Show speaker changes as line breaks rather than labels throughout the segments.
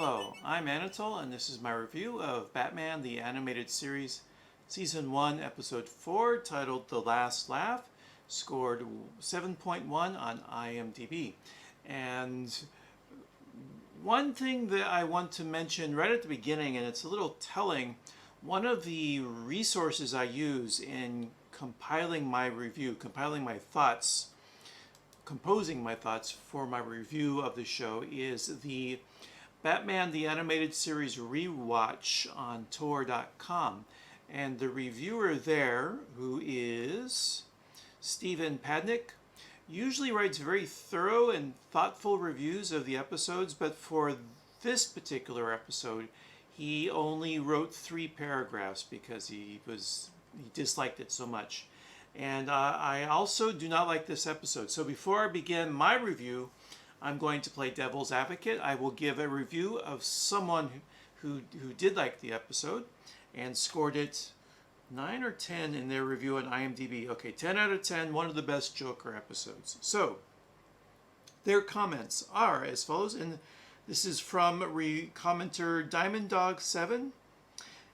Hello, I'm Anatole, and this is my review of Batman the Animated Series Season 1, Episode 4, titled The Last Laugh, scored 7.1 on IMDb. And one thing that I want to mention right at the beginning, and it's a little telling, one of the resources I use in compiling my review, composing my thoughts for my review of the show is the Batman the Animated Series Rewatch on Tor.com. And the reviewer there, who is Stephen Padnick, usually writes very thorough and thoughtful reviews of the episodes, but for this particular episode, he only wrote 3 paragraphs because he disliked it so much. And I also do not like this episode. So before I begin my review, I'm going to play devil's advocate. I will give a review of someone who did like the episode and scored it 9 or 10 in their review on IMDb. Okay, 10 out of 10, one of the best Joker episodes. So their comments are as follows, and this is from commenter Diamond Dog 7.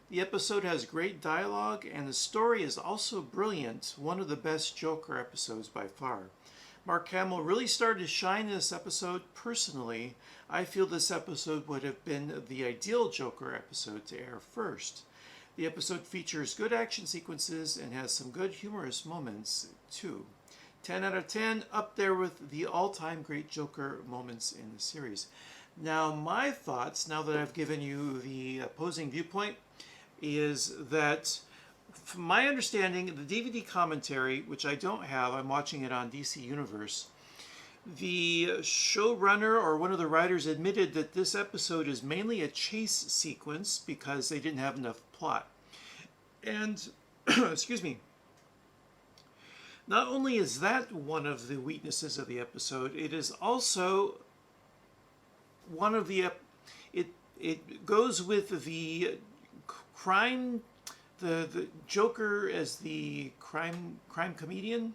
The episode has great dialogue, and the story is also brilliant. One of the best Joker episodes by far. Mark Hamill really started to shine in this episode. Personally, I feel this episode would have been the ideal Joker episode to air first. The episode features good action sequences and has some good humorous moments, too. 10 out of 10, up there with the all-time great Joker moments in the series. Now, my thoughts, now that I've given you the opposing viewpoint, is that from my understanding, the DVD commentary, which I don't have, I'm watching it on DC Universe, the showrunner or one of the writers admitted that this episode is mainly a chase sequence because they didn't have enough plot. And, excuse me, not only is that one of the weaknesses of the episode, it is also one of the, it goes with the crime, the Joker as the crime comedian,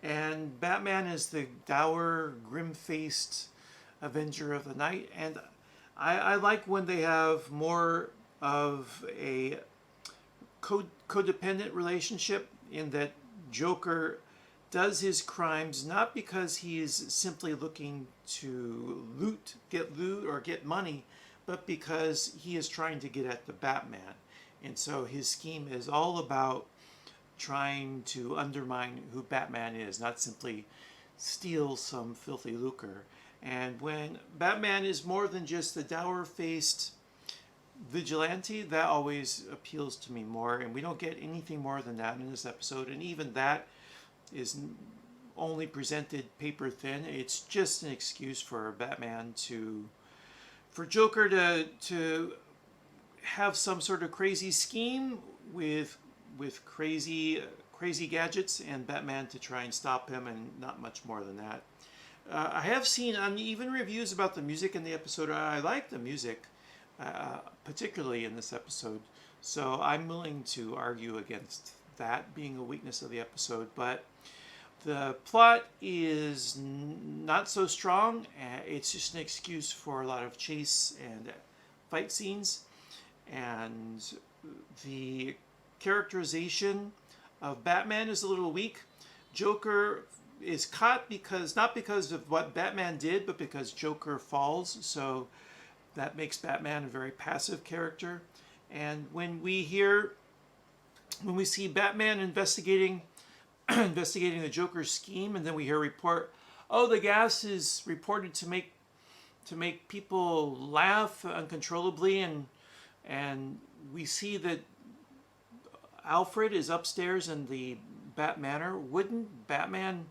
and Batman as the dour, grim-faced Avenger of the Night. And I like when they have more of a codependent relationship, in that Joker does his crimes not because he is simply looking to get loot or get money, but because he is trying to get at the Batman. And so his scheme is all about trying to undermine who Batman is, not simply steal some filthy lucre. And when Batman is more than just the dour-faced vigilante, that always appeals to me more. And we don't get anything more than that in this episode. And even that is only presented paper thin. It's just an excuse for Batman for Joker to have some sort of crazy scheme with crazy gadgets, and Batman to try and stop him, and not much more than that. I have seen uneven reviews about the music in the episode. I like the music, particularly in this episode, so I'm willing to argue against that being a weakness of the episode. But the plot is not so strong. It's just an excuse for a lot of chase and fight scenes. And the characterization of Batman is a little weak. Joker is caught not because of what Batman did, but because Joker falls. So that makes Batman a very passive character. And when we see Batman investigating the Joker's scheme, and then we hear a report, oh, the gas is reported to make people laugh uncontrollably, and we see that Alfred is upstairs in the Bat Manor. Wouldn't Batman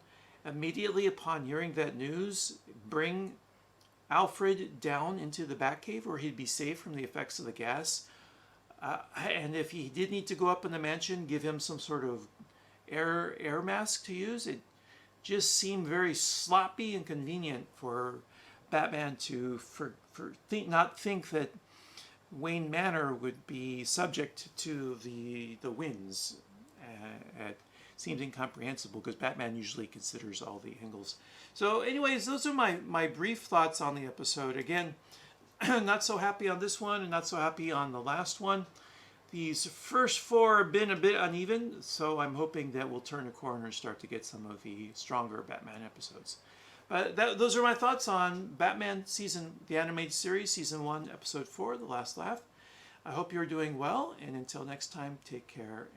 immediately upon hearing that news bring Alfred down into the Batcave where he'd be safe from the effects of the gas? And if he did need to go up in the mansion, give him some sort of air mask to use. It just seemed very sloppy and convenient for Batman to not think that Wayne Manor would be subject to the winds. It seems incomprehensible because Batman usually considers all the angles. So anyways, those are my brief thoughts on the episode. Again, not so happy on this one and not so happy on the last one. These first four have been a bit uneven, so I'm hoping that we'll turn a corner and start to get some of the stronger Batman episodes. But those are my thoughts on Batman the animated series, Season 1, Episode 4, The Last Laugh. I hope you're doing well, and until next time, take care.